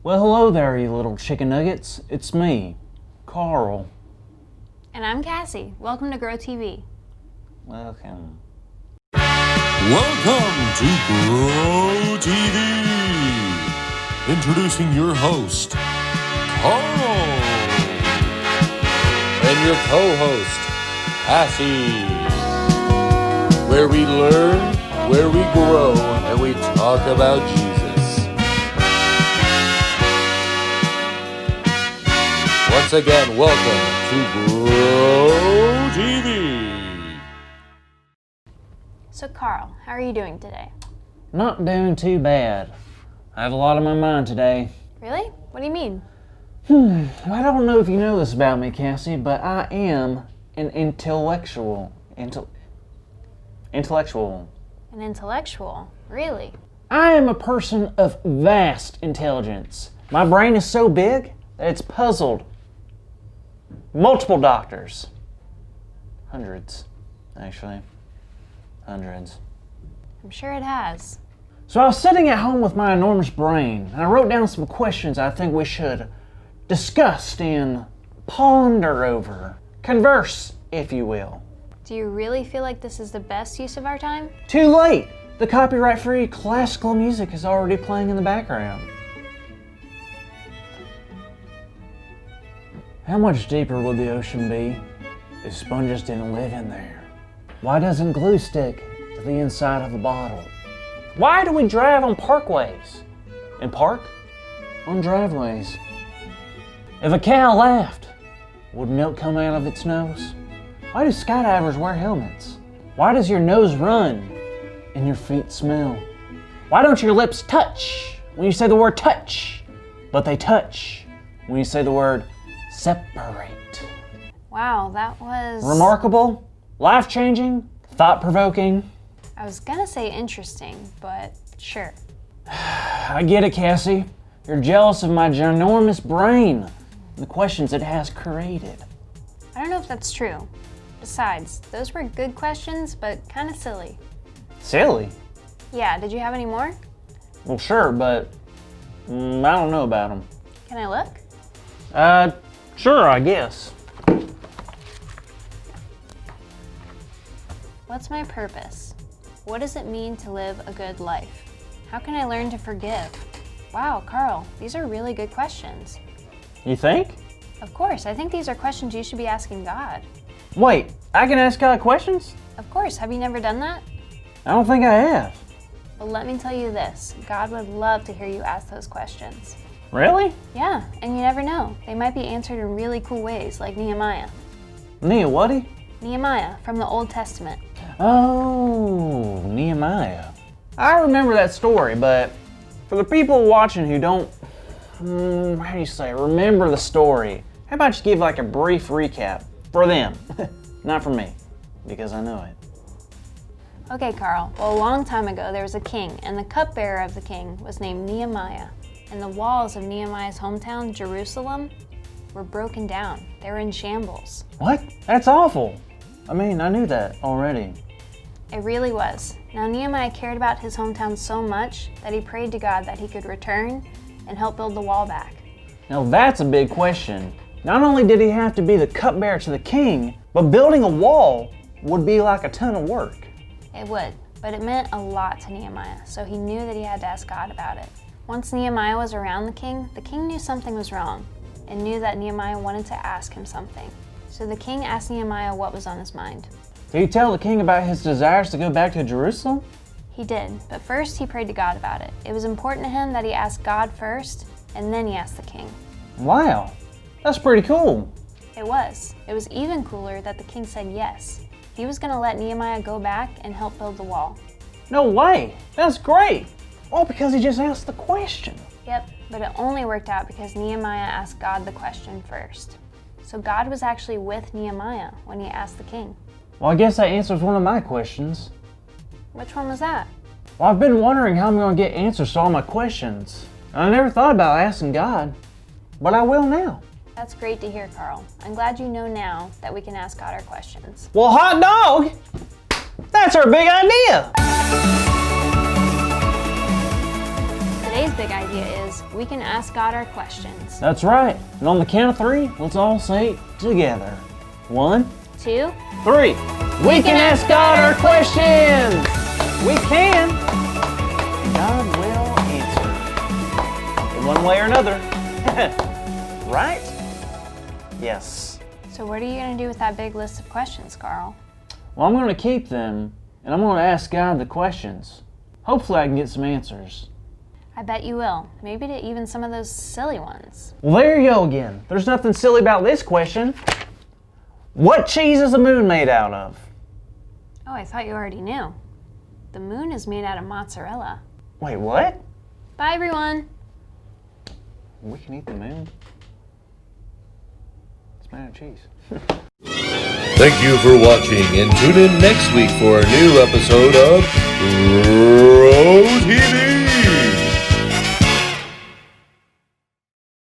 Well, hello there, you little chicken nuggets. It's me, Carl. And I'm Cassie. Welcome to Grow TV. Welcome. Welcome to Grow TV. Introducing your host, Carl. And your co-host, Cassie. Where we learn, where we grow, and we talk about Jesus. Once again, welcome to Grow TV. So Carl, how are you doing today? Not doing too bad. I have a lot on my mind today. Really? What do you mean? I don't know if you know this about me, Cassie, but I am an intellectual. Intellectual. An intellectual? Really? I am a person of vast intelligence. My brain is so big that it's puzzled multiple doctors. Hundreds, actually. Hundreds. I'm sure it has. So I was sitting at home with my enormous brain, and I wrote down some questions I think we should discuss and ponder over. Converse, if you will. Do you really feel like this is the best use of our time? Too late! The copyright-free classical music is already playing in the background. How much deeper would the ocean be if sponges didn't live in there? Why doesn't glue stick to the inside of a bottle? Why do we drive on parkways and park on driveways? If a cow laughed, would milk come out of its nose? Why do skydivers wear helmets? Why does your nose run and your feet smell? Why don't your lips touch when you say the word touch, but they touch when you say the word separate? Wow, that was... Remarkable, life-changing, thought-provoking. I was gonna say interesting, but sure. I get it, Cassie. You're jealous of my ginormous brain and the questions it has created. I don't know if that's true. Besides, those were good questions, but kind of silly. Silly? Yeah, did you have any more? Well, sure, but I don't know about them. Can I look? Sure, I guess. What's my purpose? What does it mean to live a good life? How can I learn to forgive? Wow, Carl, these are really good questions. You think? Of course, I think these are questions you should be asking God. Wait, I can ask God questions? Of course, have you never done that? I don't think I have. Well, let me tell you this, God would love to hear you ask those questions. Really? Yeah, and you never know. They might be answered in really cool ways, like Nehemiah. Whatty? Nehemiah, from the Old Testament. Oh, Nehemiah. I remember that story, but for the people watching who don't, how do you say, remember the story, how about you give like a brief recap for them, not for me, because I know it. Okay, Carl. Well, a long time ago, there was a king, and the cupbearer of the king was named Nehemiah. And the walls of Nehemiah's hometown, Jerusalem, were broken down. They were in shambles. What? That's awful. I knew that already. It really was. Now, Nehemiah cared about his hometown so much that he prayed to God that he could return and help build the wall back. Now that's a big question. Not only did he have to be the cupbearer to the king, but building a wall would be like a ton of work. It would, but it meant a lot to Nehemiah, so he knew that he had to ask God about it. Once Nehemiah was around the king knew something was wrong and knew that Nehemiah wanted to ask him something. So the king asked Nehemiah what was on his mind. Did he tell the king about his desires to go back to Jerusalem? He did, but first he prayed to God about it. It was important to him that he asked God first, and then he asked the king. Wow, that's pretty cool. It was. It was even cooler that the king said yes. He was going to let Nehemiah go back and help build the wall. No way, that's great. All because he just asked the question. Yep, but it only worked out because Nehemiah asked God the question first. So God was actually with Nehemiah when he asked the king. Well, I guess that answers one of my questions. Which one was that? Well, I've been wondering how I'm going to get answers to all my questions. I never thought about asking God, but I will now. That's great to hear, Carl. I'm glad you know now that we can ask God our questions. Well, hot dog! That's our big idea! The Today's big idea is we can ask God our questions. That's right. And on the count of 3, let's all say it together. 1, 2, 3. We can ask God our questions. We can. And God will answer. In one way or another. Right? Yes. So what are you going to do with that big list of questions, Carl? Well, I'm going to keep them, and I'm going to ask God the questions. Hopefully I can get some answers. I bet you will. Maybe to even some of those silly ones. Well, there you go again. There's nothing silly about this question. What cheese is the moon made out of? Oh, I thought you already knew. The moon is made out of mozzarella. Wait, what? Bye, everyone. We can eat the moon? It's made of cheese. Thank you for watching, and tune in next week for a new episode of Bro TV.